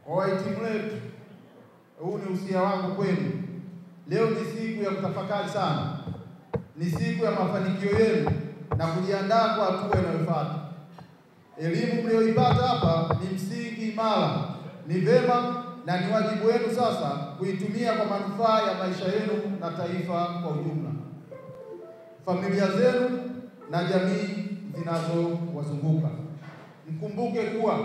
Wahitimu wetu, huu ni usia wangu kwenu. Leo ni siku ya kutafakari sana. Ni siku ya mafanikio yenu na kujiandaa kwa hatua inayofuata. Elimu mlioipata hapa ni msingi imara. Ni vema na ni wajibu wenu sasa kuitumia kwa manufaa ya maisha yenu na taifa kwa ujumla, familia zenu na jamii zinazowazunguka. Mkumbuke kuwa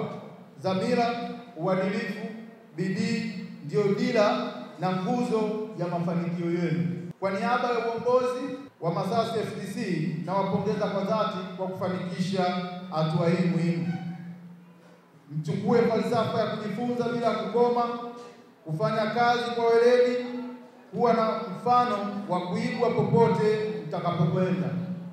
dhamira, uadilifu, bidii ndio dira na nguzo ya mafanikio yenu. Kwa niaba ya uongozi wa Masasi FDC nawapongeza kwa dhati kwa kufanikisha hatua hii muhimu. Mchukue falsafa ya kujifunza bila kukoma, kufanya kazi kwa weledi, kuwa na mfano wa kuigwa popote mtakapokwenda.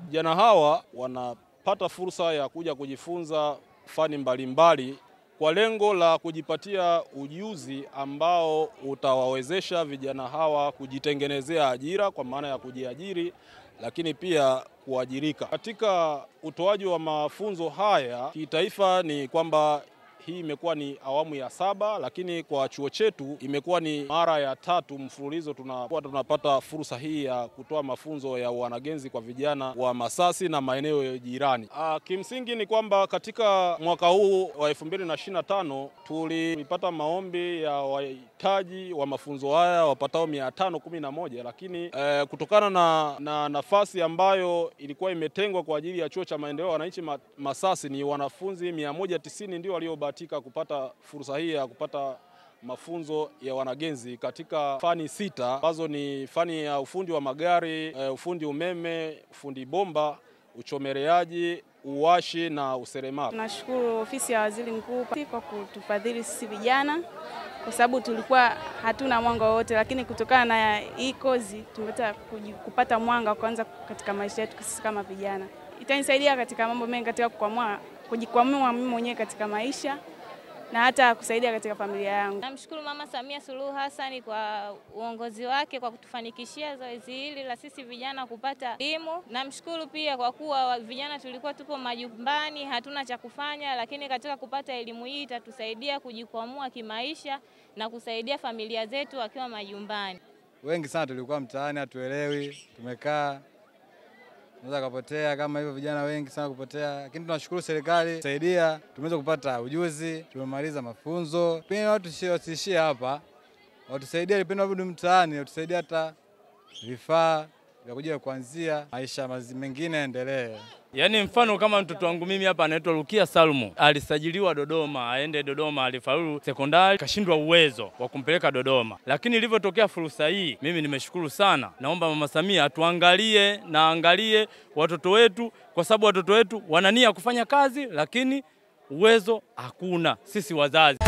Vijana hawa wanapata fursa ya kuja kujifunza fani mbalimbali kwa lengo la kujipatia ujuzi ambao utawawezesha vijana hawa kujitengenezea ajira kwa maana ya kujiajiri, lakini pia kuajirika. Katika utoaji wa mafunzo haya kitaifa ni kwamba hii imekuwa ni awamu ya 7, lakini kwa chuo chetu imekuwa ni mara ya 3 mfululizo tunapata fursa hii ya kutoa mafunzo ya wanagenzi kwa vijana wa Masasi na maeneo ya jirani. Kimsingi ni kwamba katika mwaka huu wa 2025 tulipata maombi ya wahitaji wa mafunzo haya wapatao 511, lakini kutokana na nafasi ambayo ilikuwa imetengwa kwa ajili ya chuo cha maendeleo ya wananchi Masasi, ni wanafunzi 190 ndio waliobahatika kupata fursa hii ya kupata mafunzo ya wanagenzi katika fani 6 ambazo ni fani ya ufundi wa magari, ufundi umeme, ufundi bomba, uchomeleaji, uwashi na useremala. Tunashukuru ofisi ya Waziri Mkuu kwa kutufadhili sisi vijana, kwa sababu tulikuwa hatuna mwanga wowote, lakini kutokana na hii kozi tumepata kupata mwanga kwanza katika maisha yetu sisi kama vijana. Itanisaidia katika mambo mengi, katika kujikwamua mimi mwenyewe katika maisha na hata kusaidia katika familia yangu. Namshukuru Mama Samia Suluhu Hassan kwa uongozi wake kwa kutufanikishia zoezi hili la sisi vijana kupata elimu. Namshukuru pia kwa kuwa vijana tulikuwa tupo majumbani, hatuna cha kufanya, lakini katika kupata elimu hii itatusaidia kujikwamua kimaisha na kusaidia familia zetu wakiwa majumbani. Wengi sana tulikuwa mtaani hatuelewi, tumekaa tunaweza kupotea kama hivyo, vijana wengi sana kupotea, lakini tunashukuru serikali saidia, tumeweza kupata ujuzi, tumemaliza mafunzo. Pia watu wasiishie hapa, watusaidia pia warudi mtaani, watusaidia hata vifaa vya kuja kuanzia maisha mengine yaendelee. Yaani mfano kama mtoto wangu mimi hapa anaitwa Lukia Salmo, alisajiliwa Dodoma, aende Dodoma, alifaulu sekondari, kashindwa uwezo wa kumpeleka Dodoma. Lakini ilivyotokea fursa hii, mimi nimeshukuru sana. Naomba Mama Samia atuangalie na angalie watoto wetu, kwa sababu watoto wetu wana nia kufanya kazi lakini uwezo hakuna, sisi wazazi.